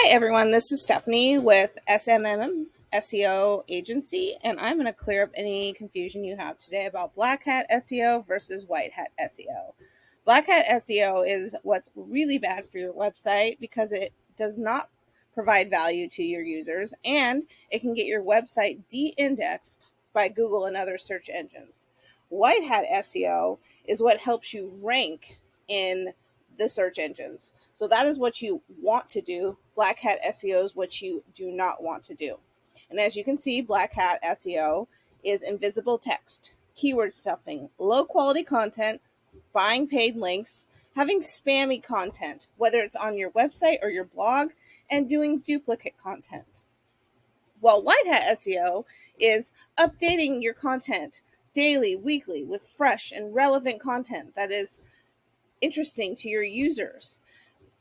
Hi everyone, this is Stephanie with SMM SEO Agency, and I'm going to clear up any confusion you have today about Black Hat SEO versus White Hat SEO. Black Hat SEO is what's really bad for your website because it does not provide value to your users, and it can get your website de-indexed by Google and other search engines. White Hat SEO is what helps you rank in the search engines. So that is what you want to do. Black Hat SEO is what you do not want to do. And as you can see, Black Hat SEO is invisible text, keyword stuffing, low quality content, buying paid links, having spammy content, whether it's on your website or your blog, and doing duplicate content. While White Hat SEO is updating your content daily, weekly with fresh and relevant content that is interesting to your users.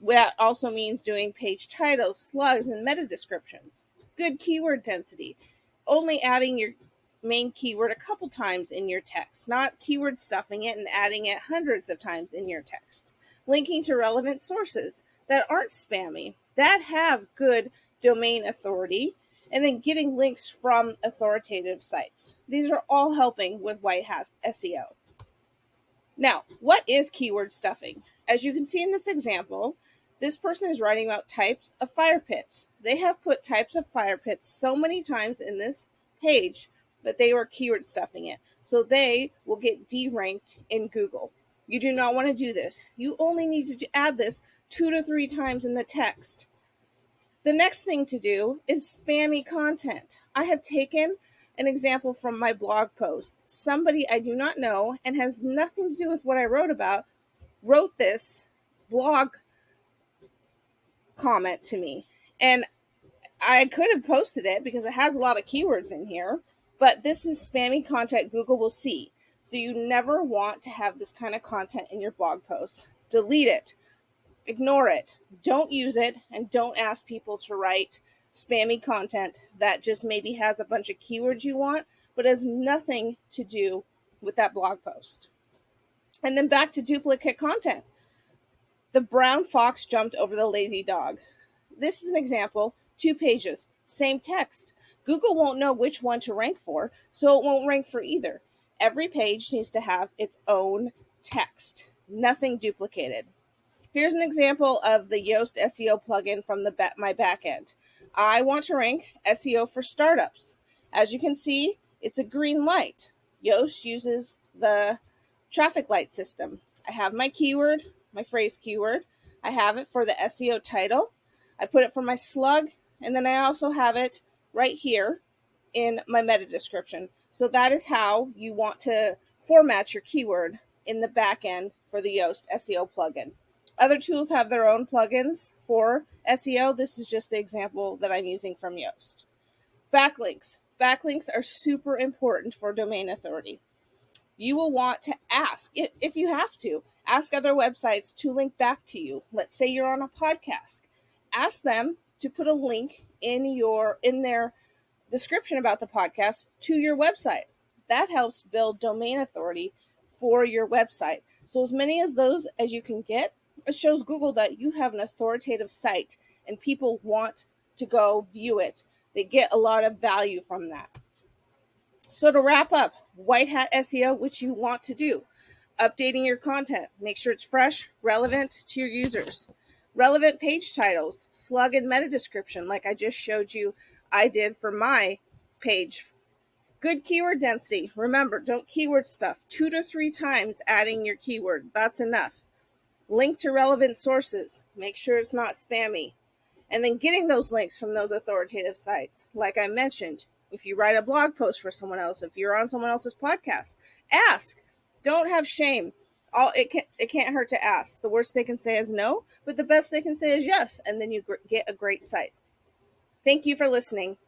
That also means doing page titles, slugs, and meta descriptions. Good keyword density. Only adding your main keyword a couple times in your text, not keyword stuffing it and adding it hundreds of times in your text. Linking to relevant sources that aren't spammy, that have good domain authority, and then getting links from authoritative sites. These are all helping with White Hat SEO. Now, what is keyword stuffing? As you can see in this example, this person is writing about types of fire pits. They have put types of fire pits so many times in this page, but they were keyword stuffing it. So they will get deranked in Google. You do not want to do this. You only need to add this 2 to 3 times in the text. The next thing to do is spammy content. I have taken an example from my blog post. Somebody I do not know and has nothing to do with what I wrote about wrote this blog comment to me. And I could have posted it because it has a lot of keywords in here, but this is spammy content Google will see. So you never want to have this kind of content in your blog posts. Delete it. Ignore it. Don't use it, and don't ask people to write spammy content that just maybe has a bunch of keywords you want, but has nothing to do with that blog post. And then back to duplicate content. The brown fox jumped over the lazy dog. This is an example, 2 pages, same text. Google won't know which one to rank for, so it won't rank for either. Every page needs to have its own text, nothing duplicated. Here's an example of the Yoast SEO plugin from my backend. I want to rank SEO for startups. As you can see, it's a green light. Yoast uses the traffic light system. I have my keyword, my phrase keyword. I have it for the SEO title. I put it for my slug, and then I also have it right here in my meta description. So that is how you want to format your keyword in the backend for the Yoast SEO plugin. Other tools have their own plugins for SEO. This is just the example that I'm using from Yoast. Backlinks. Backlinks are super important for domain authority. You will want to ask, if you have to, ask other websites to link back to you. Let's say you're on a podcast. Ask them to put a link in their description about the podcast to your website. That helps build domain authority for your website. So as many of those as you can get, it shows Google that you have an authoritative site and people want to go view it. They get a lot of value from that. So to wrap up, White Hat SEO, which you want to do, updating your content, make sure it's fresh, relevant to your users. Relevant page titles, slug and meta description, like I just showed you I did for my page. Good keyword density. Remember, don't keyword stuff. 2 to 3 times adding your keyword. That's enough. Link to relevant sources. Make sure it's not spammy. And then getting those links from those authoritative sites. Like I mentioned, if you write a blog post for someone else, if you're on someone else's podcast, ask. Don't have shame. It can't hurt to ask. The worst they can say is no, but the best they can say is yes, and then you get a great site. Thank you for listening.